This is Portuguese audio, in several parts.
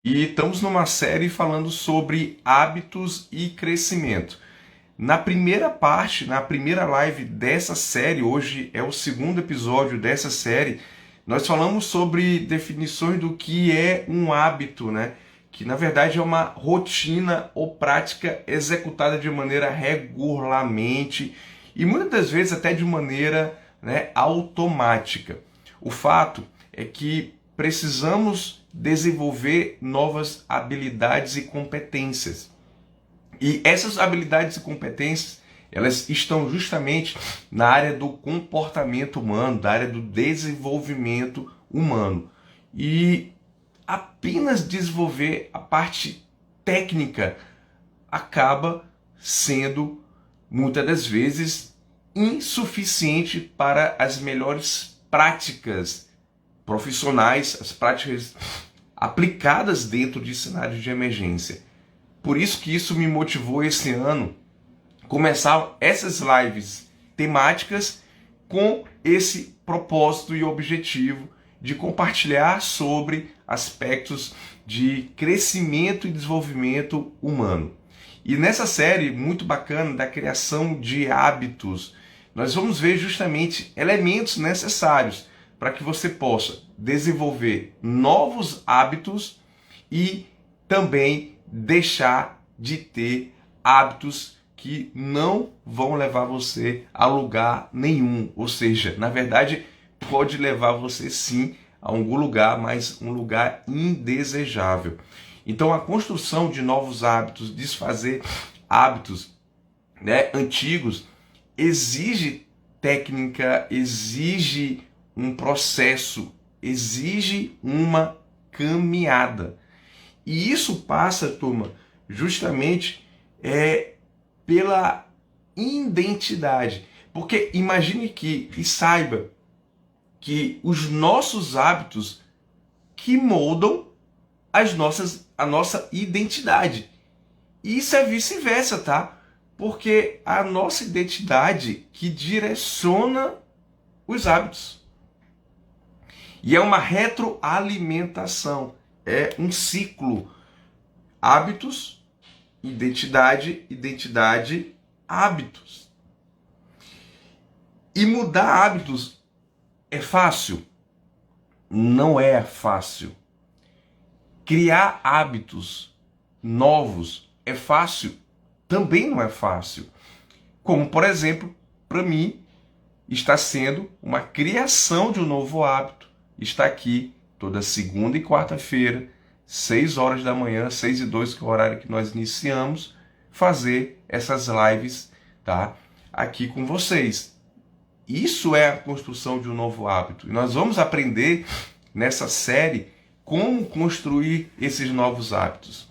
E estamos numa série falando sobre hábitos e crescimento. Na primeira parte, na primeira live dessa série, hoje é o segundo episódio dessa série, nós falamos sobre definições do que é um hábito, né? Que na verdade é uma rotina ou prática executada de maneira regularmente e muitas das vezes até de maneira, automática. O fato é que precisamos desenvolver novas habilidades e competências. E essas habilidades e competências, elas estão justamente na área do comportamento humano, da área do desenvolvimento humano. E apenas desenvolver a parte técnica acaba sendo, muitas das vezes, insuficiente para as melhores práticas profissionais, as práticas aplicadas dentro de cenários de emergência. Por isso que isso me motivou esse ano começar essas lives temáticas com esse propósito e objetivo de compartilhar sobre aspectos de crescimento e desenvolvimento humano. E nessa série muito bacana da criação de hábitos, nós vamos ver justamente elementos necessários para que você possa desenvolver novos hábitos e também deixar de ter hábitos que não vão levar você a lugar nenhum. Ou seja, na verdade, pode levar você sim a algum lugar, mas um lugar indesejável. Então, a construção de novos hábitos, desfazer hábitos, antigos, exige técnica, exige um processo, exige uma caminhada. E isso passa, turma, justamente pela identidade. Porque imagine e saiba que os nossos hábitos que moldam a nossa identidade. E isso é vice-versa, tá? Porque a nossa identidade que direciona os hábitos. E é uma retroalimentação, é um ciclo. Hábitos, identidade, identidade, hábitos. E mudar hábitos é fácil? Não é fácil. Criar hábitos novos é fácil? Também não é fácil. Como, por exemplo, para mim, está sendo uma criação de um novo hábito. Está aqui toda segunda e quarta-feira, 6 horas da manhã, 6:02, que é o horário que nós iniciamos, fazer essas lives, tá? Aqui com vocês. Isso é a construção de um novo hábito. E nós vamos aprender nessa série como construir esses novos hábitos.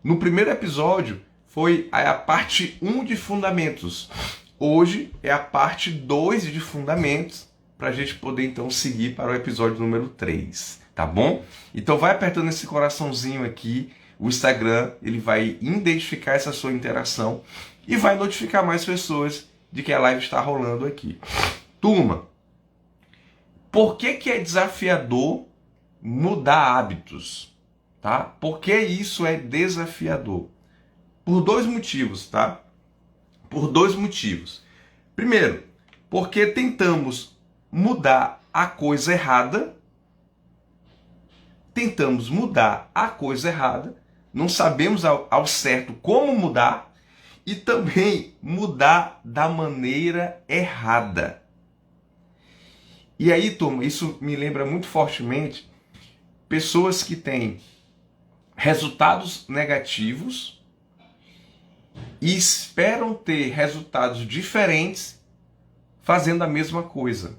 No primeiro episódio foi a parte 1 de fundamentos. Hoje é a parte 2 de fundamentos, para a gente poder então seguir para o episódio número 3, tá bom? Então vai apertando esse coraçãozinho aqui, o Instagram ele vai identificar essa sua interação e vai notificar mais pessoas de que a live está rolando aqui. Turma, por que é desafiador mudar hábitos? Tá? Por que isso é desafiador? Por 2 motivos, tá? Por 2 motivos. Primeiro, porque tentamos mudar a coisa errada, não sabemos ao certo como mudar e também mudar da maneira errada. E aí, turma, isso me lembra muito fortemente pessoas que têm resultados negativos e esperam ter resultados diferentes fazendo a mesma coisa.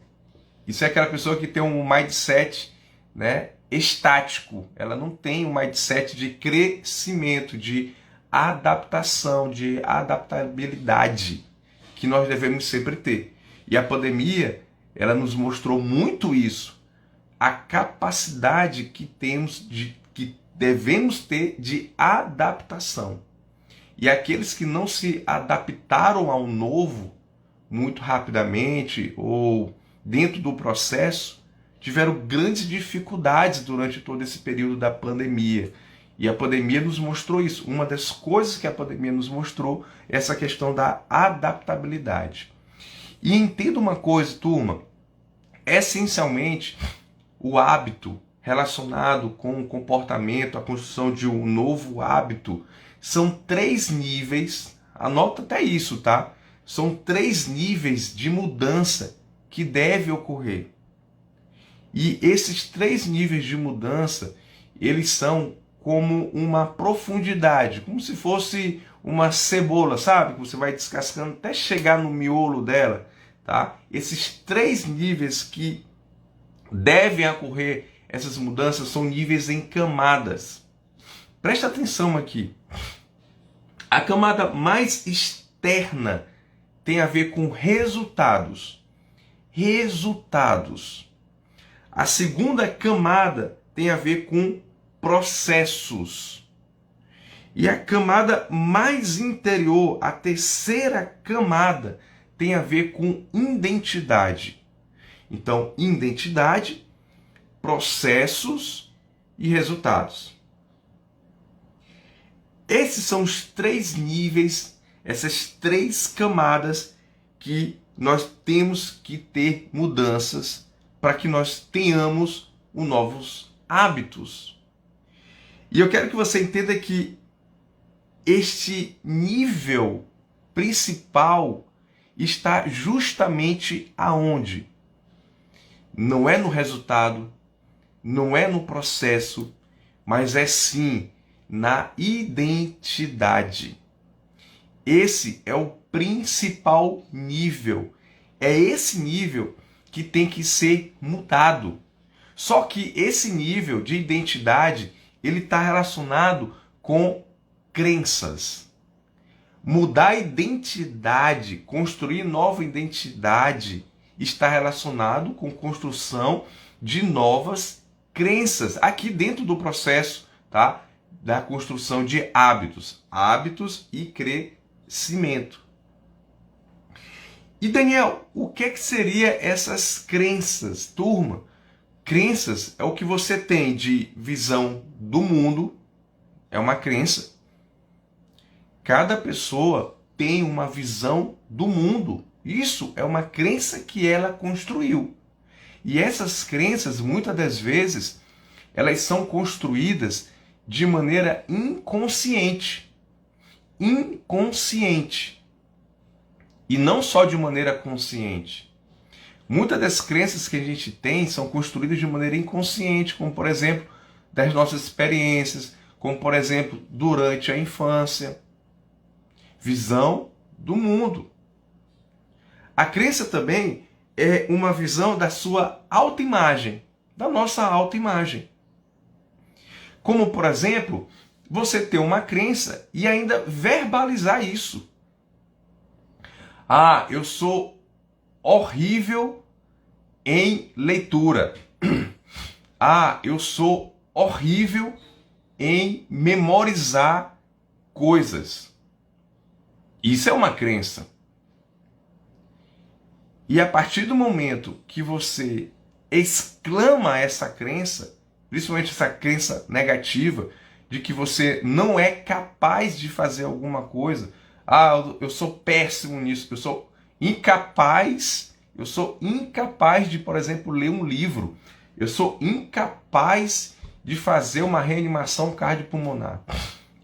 Isso é aquela pessoa que tem um mindset, estático. Ela não tem um mindset de crescimento, de adaptação, de adaptabilidade que nós devemos sempre ter. E a pandemia, ela nos mostrou muito isso. A capacidade que devemos ter de adaptação. E aqueles que não se adaptaram ao novo muito rapidamente ou dentro do processo, tiveram grandes dificuldades durante todo esse período da pandemia. E a pandemia nos mostrou isso. Uma das coisas que a pandemia nos mostrou é essa questão da adaptabilidade. E entenda uma coisa, turma, essencialmente o hábito relacionado com o comportamento, a construção de um novo hábito, são 3 níveis, anota até isso, tá? São 3 níveis de mudança que deve ocorrer. E esses 3 níveis de mudança, eles são como uma profundidade, como se fosse uma cebola, sabe? Que você vai descascando até chegar no miolo dela, tá? Esses 3 níveis que devem ocorrer, essas mudanças, são níveis em camadas. Presta atenção aqui. A camada mais externa tem a ver com resultados. Resultados. A segunda camada tem a ver com processos. E a camada mais interior, a terceira camada, tem a ver com identidade. Então, identidade, processos e resultados. Esses são os 3 níveis, essas 3 camadas que nós temos que ter mudanças para que nós tenhamos os novos hábitos. E eu quero que você entenda que este nível principal está justamente aonde? Não é no resultado, não é no processo, mas é sim na identidade. Esse é o principal nível. É esse nível que tem que ser mudado. Só que esse nível de identidade, ele está relacionado com crenças. Mudar a identidade, construir nova identidade, está relacionado com construção de novas crenças aqui dentro do processo, tá? Da construção de hábitos e crescimento. E Daniel, o que seria essas crenças, turma? Crenças é o que você tem de visão do mundo, é uma crença. Cada pessoa tem uma visão do mundo. Isso é uma crença que ela construiu. E essas crenças, muitas das vezes, elas são construídas de maneira inconsciente. Inconsciente. E não só de maneira consciente. Muitas das crenças que a gente tem são construídas de maneira inconsciente, como por exemplo, das nossas experiências, como por exemplo, durante a infância. Visão do mundo. A crença também é uma visão da sua autoimagem, da nossa autoimagem. Como, por exemplo, você ter uma crença e ainda verbalizar isso. Ah, eu sou horrível em leitura. Ah, eu sou horrível em memorizar coisas. Isso é uma crença. E a partir do momento que você exclama essa crença, principalmente essa crença negativa, de que você não é capaz de fazer alguma coisa, ah, eu sou péssimo nisso, eu sou incapaz de, por exemplo, ler um livro, eu sou incapaz de fazer uma reanimação cardiopulmonar.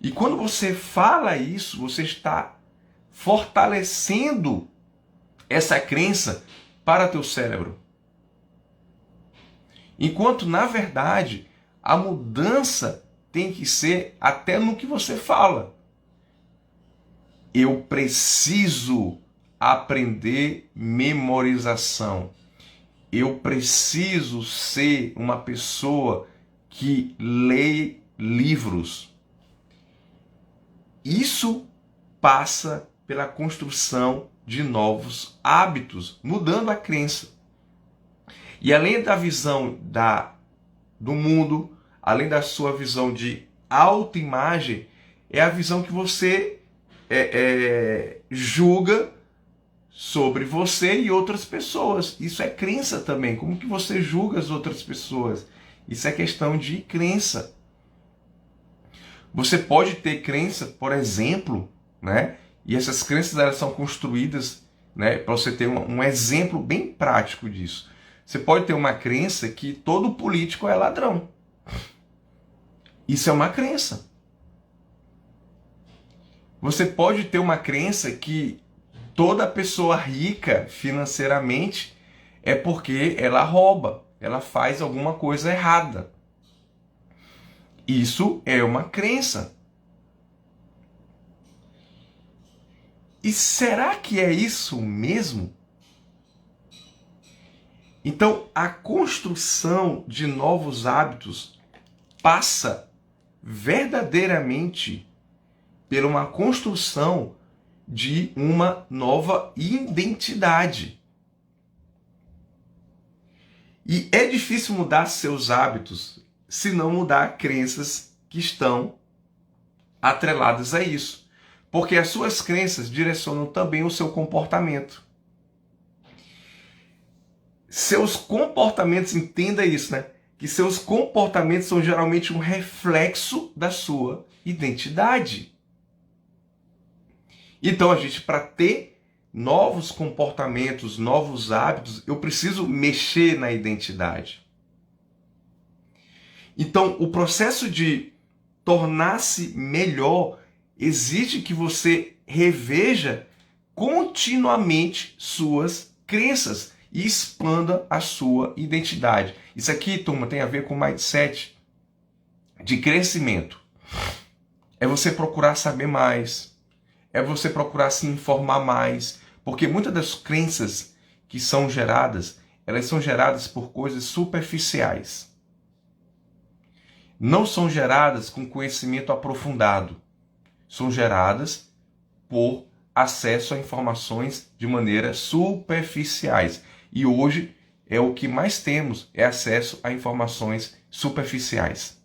E quando você fala isso, você está fortalecendo essa crença para teu cérebro. Enquanto, na verdade, a mudança tem que ser até no que você fala. Eu preciso aprender memorização. Eu preciso ser uma pessoa que lê livros. Isso passa pela construção de novos hábitos, mudando a crença. E além da visão do mundo, além da sua visão de autoimagem, é a visão que você julga sobre você e outras pessoas. Isso é crença também. Como que você julga as outras pessoas? Isso é questão de crença. Você pode ter crença, por exemplo, né? E essas crenças elas são construídas, né? Para você ter um exemplo bem prático disso. Você pode ter uma crença que todo político é ladrão. Isso é uma crença. Você pode ter uma crença que toda pessoa rica financeiramente é porque ela rouba, ela faz alguma coisa errada. Isso é uma crença. E será que é isso mesmo? Então, a construção de novos hábitos passa verdadeiramente por uma construção de uma nova identidade. E é difícil mudar seus hábitos se não mudar crenças que estão atreladas a isso. Porque as suas crenças direcionam também o seu comportamento. Seus comportamentos, entenda isso, né? Que seus comportamentos são geralmente um reflexo da sua identidade. Então, a gente, para ter novos comportamentos, novos hábitos, eu preciso mexer na identidade. Então, o processo de tornar-se melhor exige que você reveja continuamente suas crenças e expanda a sua identidade. Isso aqui, turma, tem a ver com mindset de crescimento. É você procurar saber mais, é você procurar se informar mais, porque muitas das crenças que são geradas, elas são geradas por coisas superficiais. Não são geradas com conhecimento aprofundado. São geradas por acesso a informações de maneira superficiais. E hoje é o que mais temos, é acesso a informações superficiais.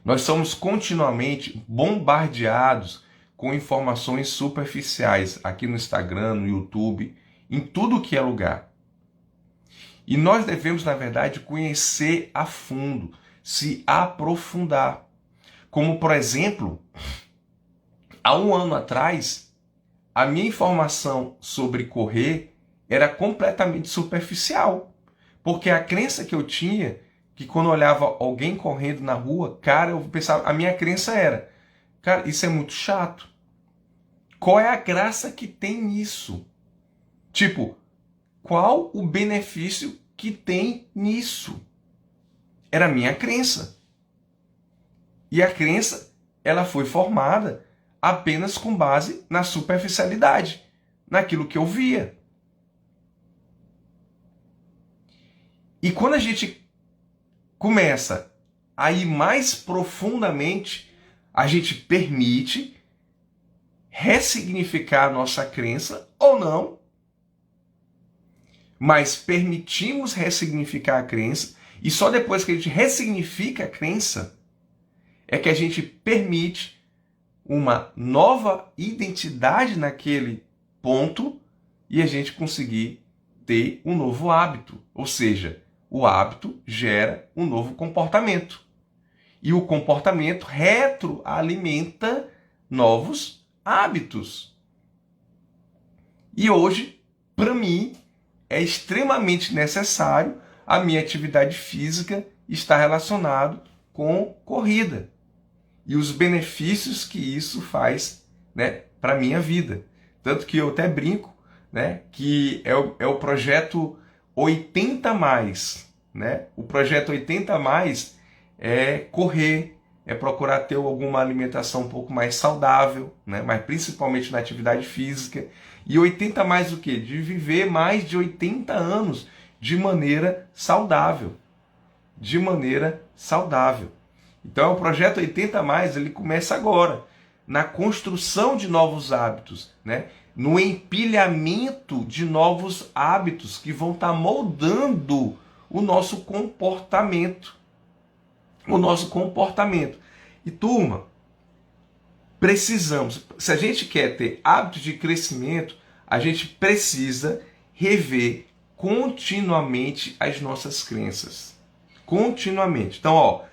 Nós somos continuamente bombardeados com informações superficiais aqui no Instagram, no YouTube, em tudo que é lugar. E nós devemos, na verdade, conhecer a fundo, se aprofundar. Como, por exemplo, há um ano atrás, a minha informação sobre correr era completamente superficial. Porque a crença que eu tinha, que quando eu olhava alguém correndo na rua, cara, eu pensava, a minha crença era, cara, isso é muito chato. Qual é a graça que tem nisso? Tipo, qual o benefício que tem nisso? Era a minha crença. E a crença, ela foi formada apenas com base na superficialidade, naquilo que eu via. E quando a gente começa a ir mais profundamente, a gente permite ressignificar a nossa crença ou não, mas permitimos ressignificar a crença, e só depois que a gente ressignifica a crença é que a gente permite uma nova identidade naquele ponto e a gente conseguir ter um novo hábito. Ou seja, o hábito gera um novo comportamento. E o comportamento retroalimenta novos hábitos. E hoje, para mim, é extremamente necessário a minha atividade física estar relacionado com corrida. E os benefícios que isso faz, né, para a minha vida. Tanto que eu até brinco, né, que é o projeto 80+. Né? O projeto 80+ é correr, é procurar ter alguma alimentação um pouco mais saudável, né? Mas principalmente na atividade física. E 80+ o quê? De viver mais de 80 anos de maneira saudável. De maneira saudável. Então, o projeto 80+, ele começa agora, na construção de novos hábitos, né? No empilhamento de novos hábitos que vão estar moldando o nosso comportamento. O nosso comportamento. E, turma, precisamos, se a gente quer ter hábitos de crescimento, a gente precisa rever continuamente as nossas crenças. Continuamente. Então,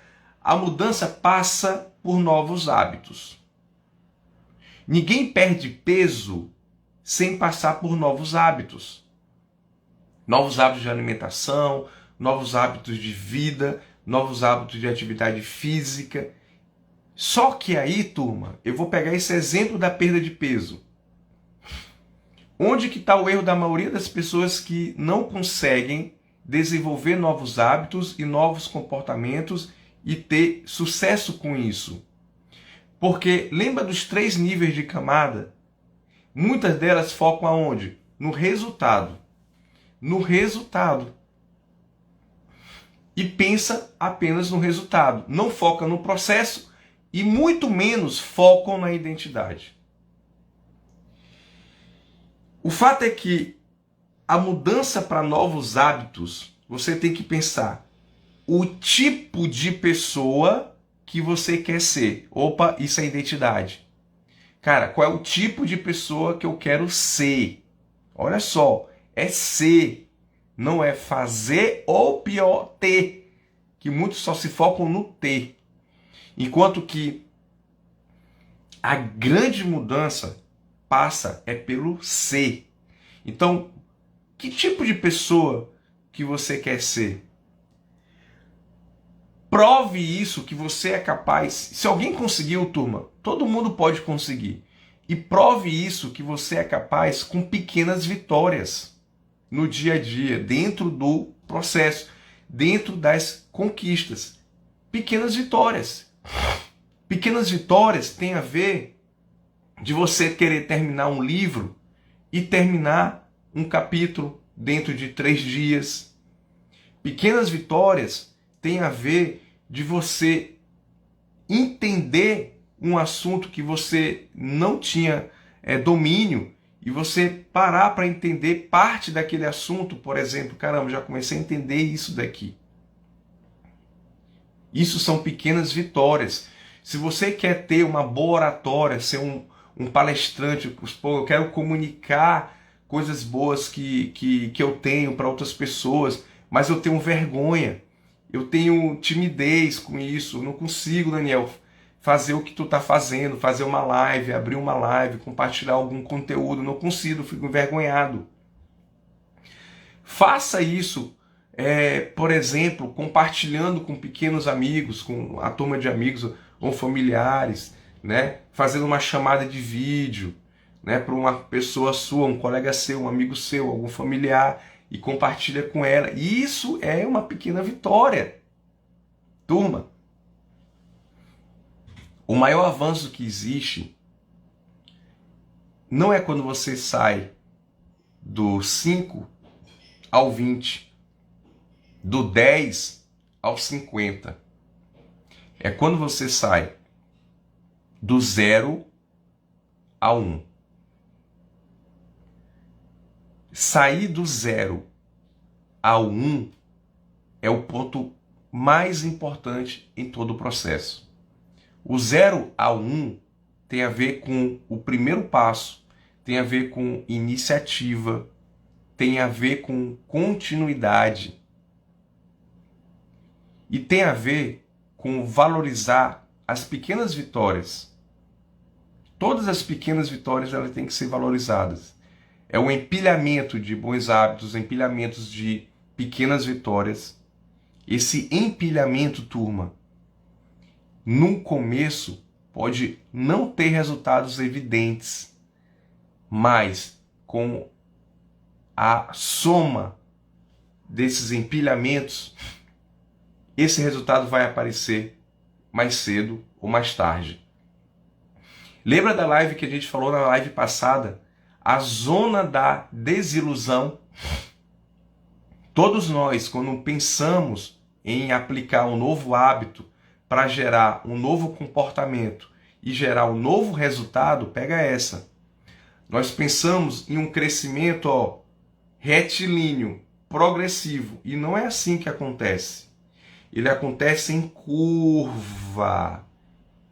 a mudança passa por novos hábitos. Ninguém perde peso sem passar por novos hábitos. Novos hábitos de alimentação, novos hábitos de vida, novos hábitos de atividade física. Só que aí, turma, eu vou pegar esse exemplo da perda de peso. Onde que está o erro da maioria das pessoas que não conseguem desenvolver novos hábitos e novos comportamentos e ter sucesso com isso? Porque lembra dos 3 níveis de camada? Muitas delas focam aonde? No resultado. No resultado. E pensa apenas no resultado. Não foca no processo e muito menos focam na identidade. O fato é que a mudança para novos hábitos, você tem que pensar o tipo de pessoa que você quer ser. Opa, isso é identidade. Cara, qual é o tipo de pessoa que eu quero ser? Olha só, é ser, não é fazer ou pior, ter. Que muitos só se focam no ter. Enquanto que a grande mudança passa pelo ser. Então, que tipo de pessoa que você quer ser? Prove isso que você é capaz. Se alguém conseguiu, turma, todo mundo pode conseguir. E prove isso que você é capaz com pequenas vitórias no dia a dia, dentro do processo, dentro das conquistas. Pequenas vitórias. Pequenas vitórias têm a ver de você querer terminar um livro e terminar um capítulo dentro de 3 dias. Pequenas vitórias têm a ver de você entender um assunto que você não tinha domínio e você parar para entender parte daquele assunto. Por exemplo, caramba, já comecei a entender isso daqui. Isso são pequenas vitórias. Se você quer ter uma boa oratória, ser um palestrante, pô, eu quero comunicar coisas boas que eu tenho para outras pessoas, mas eu tenho vergonha, eu tenho timidez com isso, eu não consigo, Daniel, fazer o que tu tá fazendo, fazer uma live, abrir uma live, compartilhar algum conteúdo, não consigo, fico envergonhado. Faça isso, por exemplo, compartilhando com pequenos amigos, com a turma de amigos ou familiares, né? Fazendo uma chamada de vídeo, né? Para uma pessoa sua, um colega seu, um amigo seu, algum familiar, e compartilha com ela. Isso é uma pequena vitória. Turma, o maior avanço que existe não é quando você sai do 5 ao 20, do 10 ao 50. É quando você sai do 0 ao 1. Sair do 0 ao 1 é o ponto mais importante em todo o processo. O 0 ao 1 tem a ver com o primeiro passo, tem a ver com iniciativa, tem a ver com continuidade e tem a ver com valorizar as pequenas vitórias. Todas as pequenas vitórias elas têm que ser valorizadas. É um empilhamento de bons hábitos, empilhamentos de pequenas vitórias. Esse empilhamento, turma, no começo pode não ter resultados evidentes, mas com a soma desses empilhamentos, esse resultado vai aparecer mais cedo ou mais tarde. Lembra da live que a gente falou na live passada? A zona da desilusão. Todos nós, quando pensamos em aplicar um novo hábito para gerar um novo comportamento e gerar um novo resultado, pega essa. Nós pensamos em um crescimento retilíneo, progressivo, e não é assim que acontece. Ele acontece em curva.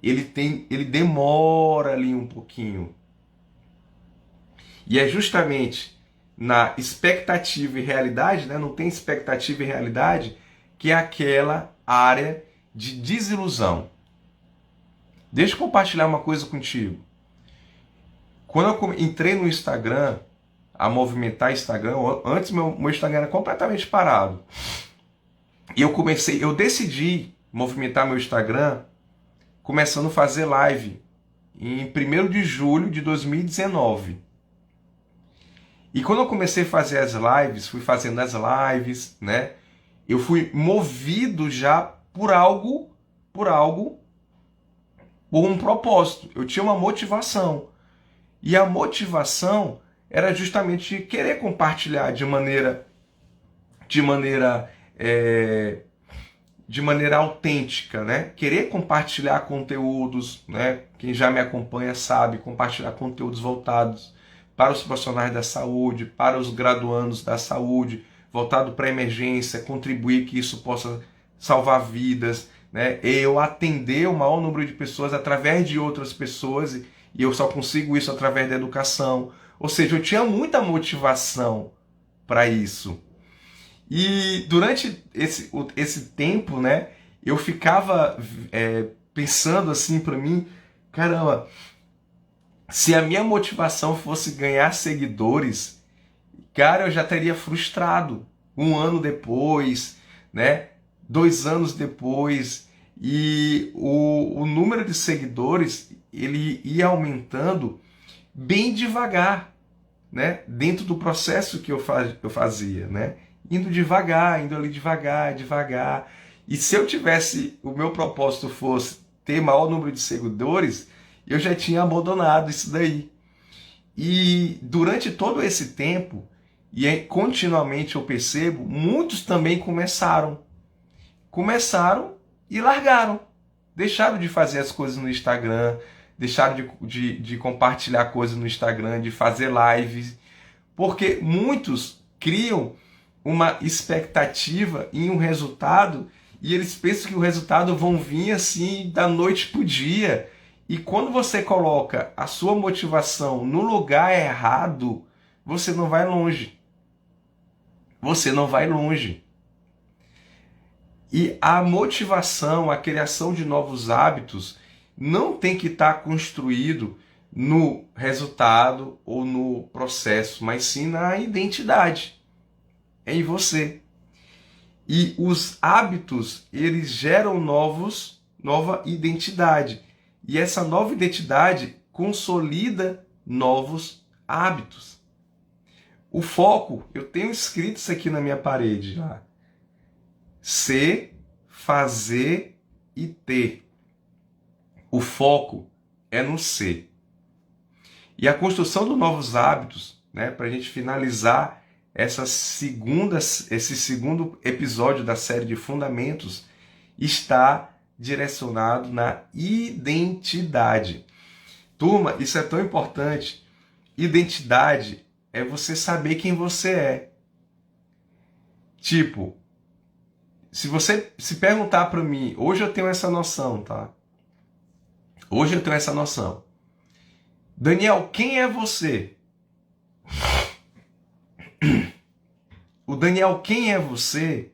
Ele demora ali um pouquinho. E é justamente na expectativa e realidade, né? Não tem expectativa e realidade, que é aquela área de desilusão. Deixa eu compartilhar uma coisa contigo. Quando eu entrei no Instagram, a movimentar Instagram, antes meu Instagram era completamente parado. E eu decidi movimentar meu Instagram começando a fazer live em 1º de julho de 2019. E quando eu comecei a fazer as lives, fui fazendo as lives, né? Eu fui movido já por um propósito. Eu tinha uma motivação. E a motivação era justamente querer compartilhar de maneira autêntica, né? Querer compartilhar conteúdos, né? Quem já me acompanha sabe, compartilhar conteúdos voltados para os profissionais da saúde, para os graduandos da saúde, voltado para a emergência, contribuir que isso possa salvar vidas, né? Eu atender o maior número de pessoas através de outras pessoas, e eu só consigo isso através da educação. Ou seja, eu tinha muita motivação para isso. E durante esse tempo, né, eu ficava pensando assim para mim, caramba, se a minha motivação fosse ganhar seguidores, cara, eu já teria frustrado 1 ano depois, né, 2 anos depois, e o número de seguidores ele ia aumentando bem devagar, né, dentro do processo que eu fazia, né, indo devagar, indo ali devagar, devagar. E se eu tivesse, o meu propósito fosse ter maior número de seguidores, eu já tinha abandonado isso daí. E durante todo esse tempo, e continuamente eu percebo, muitos também começaram e largaram. Deixaram de fazer as coisas no Instagram, deixaram de compartilhar coisas no Instagram, de fazer lives, porque muitos criam uma expectativa em um resultado e eles pensam que o resultado vão vir assim da noite pro dia. E quando você coloca a sua motivação no lugar errado, você não vai longe. Você não vai longe. E a motivação, a criação de novos hábitos não tem que estar construído no resultado ou no processo, mas sim na identidade. É em você. E os hábitos, eles geram nova identidade. E essa nova identidade consolida novos hábitos. O foco, eu tenho escrito isso aqui na minha parede lá. Ser, fazer e ter. O foco é no ser. E a construção dos novos hábitos, né, para a gente finalizar esse segundo episódio da série de Fundamentos, está direcionado na identidade. Turma, isso é tão importante. Identidade é você saber quem você é. Tipo, se você se perguntar para mim, hoje eu tenho essa noção, tá? Hoje eu tenho essa noção. Daniel, quem é você? O Daniel, quem é você?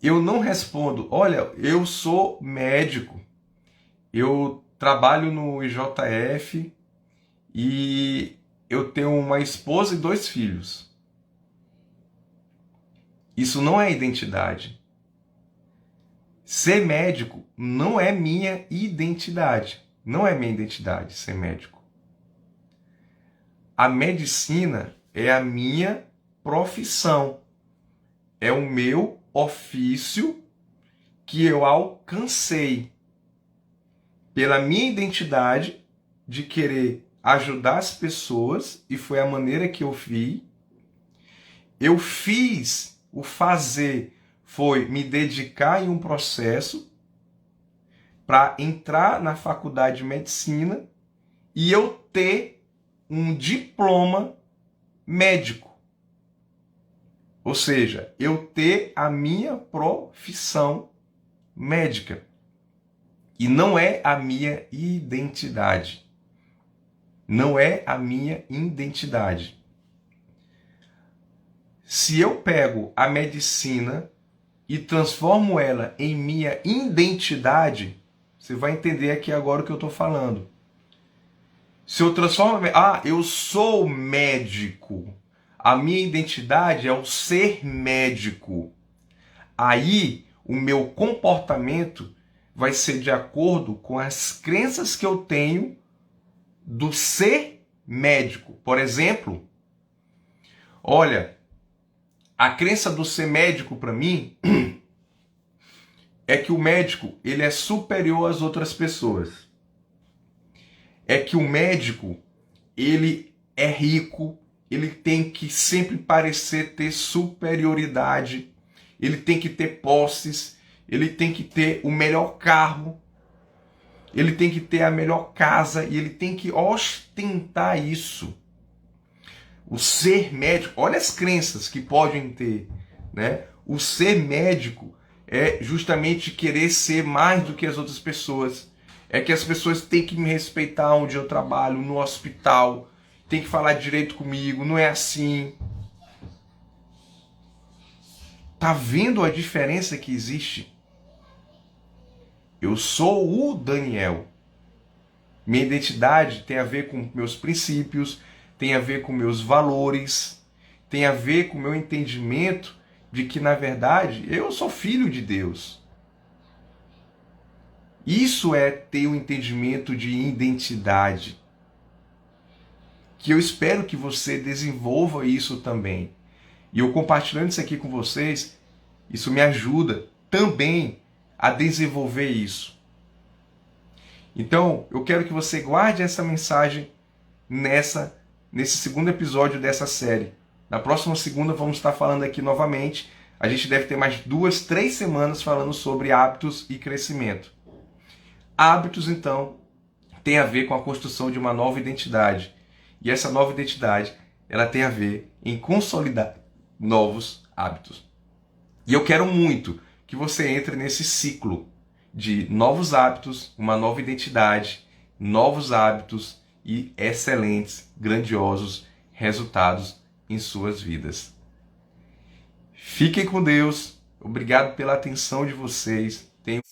Eu não respondo, olha, eu sou médico, eu trabalho no IJF e eu tenho uma esposa e 2 filhos. Isso não é identidade. Ser médico não é minha identidade. Não é minha identidade ser médico. A medicina é a minha profissão. É o meu ofício que eu alcancei pela minha identidade de querer ajudar as pessoas, e foi a maneira que eu fiz. Eu fiz, o fazer foi me dedicar em um processo para entrar na faculdade de medicina e eu ter um diploma médico. Ou seja, eu ter a minha profissão médica. E não é a minha identidade. Não é a minha identidade. Se eu pego a medicina e transformo ela em minha identidade, Você vai entender aqui agora o que eu estou falando. Se eu transformo... eu sou médico. A minha identidade é o ser médico. Aí, o meu comportamento vai ser de acordo com as crenças que eu tenho do ser médico. Por exemplo, olha, a crença do ser médico para mim é que o médico ele é superior às outras pessoas. É que o médico ele é rico, ele tem que sempre parecer ter superioridade, ele tem que ter posses, ele tem que ter o melhor carro, ele tem que ter a melhor casa e ele tem que ostentar isso. O ser médico, olha as crenças que podem ter, né? O ser médico é justamente querer ser mais do que as outras pessoas. É que as pessoas têm que me respeitar onde eu trabalho, no hospital, tem que falar direito comigo, não é assim. Tá vendo a diferença que existe? Eu sou o Daniel. Minha identidade tem a ver com meus princípios, tem a ver com meus valores, tem a ver com o meu entendimento de que, na verdade, eu sou filho de Deus. Isso é ter um entendimento de identidade. Que eu espero que você desenvolva isso também. E eu compartilhando isso aqui com vocês, isso me ajuda também a desenvolver isso. Então, eu quero que você guarde essa mensagem nesse segundo episódio dessa série. Na próxima segunda vamos estar falando aqui novamente. A gente deve ter mais 2, 3 semanas falando sobre hábitos e crescimento. Hábitos, então, tem a ver com a construção de uma nova identidade. E essa nova identidade, ela tem a ver em consolidar novos hábitos. E eu quero muito que você entre nesse ciclo de novos hábitos, uma nova identidade, novos hábitos e excelentes, grandiosos resultados em suas vidas. Fiquem com Deus. Obrigado pela atenção de vocês. Tenham